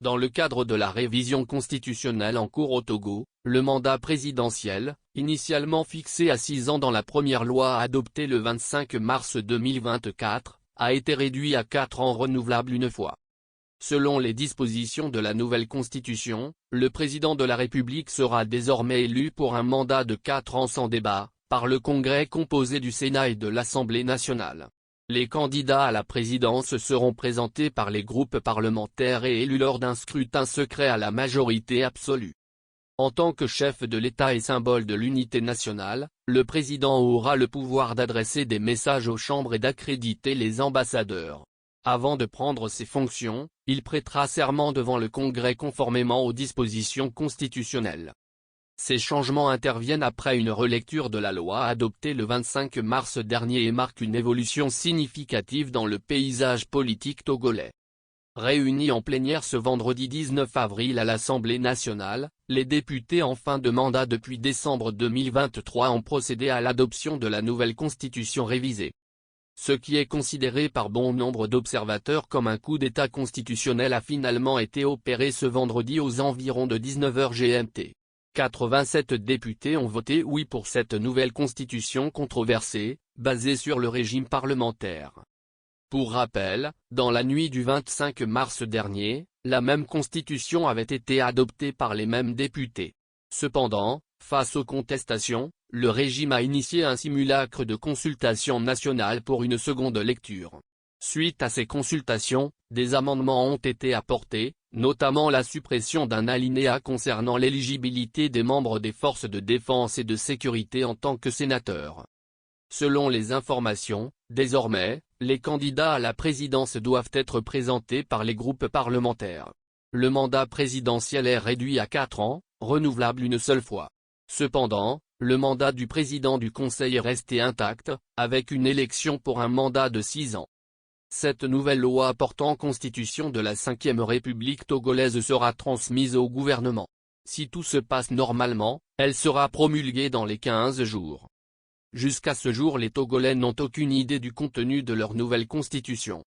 Dans le cadre de la révision constitutionnelle en cours au Togo, le mandat présidentiel, initialement fixé à 6 ans dans la première loi adoptée le 25 mars 2024, a été réduit à 4 ans renouvelables une fois. Selon les dispositions de la nouvelle Constitution, le président de la République sera désormais élu pour un mandat de 4 ans sans débat, par le Congrès composé du Sénat et de l'Assemblée nationale. Les candidats à la présidence seront présentés par les groupes parlementaires et élus lors d'un scrutin secret à la majorité absolue. En tant que chef de l'État et symbole de l'unité nationale, le président aura le pouvoir d'adresser des messages aux chambres et d'accréditer les ambassadeurs. Avant de prendre ses fonctions, il prêtera serment devant le Congrès conformément aux dispositions constitutionnelles. Ces changements interviennent après une relecture de la loi adoptée le 25 mars dernier et marquent une évolution significative dans le paysage politique togolais. Réunis en plénière ce vendredi 19 avril à l'Assemblée nationale, les députés en fin de mandat depuis décembre 2023 ont procédé à l'adoption de la nouvelle constitution révisée. Ce qui est considéré par bon nombre d'observateurs comme un coup d'État constitutionnel a finalement été opéré ce vendredi aux environs de 19h GMT. 87 députés ont voté oui pour cette nouvelle constitution controversée, basée sur le régime parlementaire. Pour rappel, dans la nuit du 25 mars dernier, la même constitution avait été adoptée par les mêmes députés. Cependant, face aux contestations, le régime a initié un simulacre de consultation nationale pour une seconde lecture. Suite à ces consultations, des amendements ont été apportés, notamment la suppression d'un alinéa concernant l'éligibilité des membres des forces de défense et de sécurité en tant que sénateurs. Selon les informations, désormais, les candidats à la présidence doivent être présentés par les groupes parlementaires. Le mandat présidentiel est réduit à 4 ans, renouvelable une seule fois. Cependant, le mandat du président du Conseil est resté intact, avec une élection pour un mandat de 6 ans. Cette nouvelle loi portant constitution de la 5e République togolaise sera transmise au gouvernement. Si tout se passe normalement, elle sera promulguée dans les 15 jours. Jusqu'à ce jour les Togolais n'ont aucune idée du contenu de leur nouvelle constitution.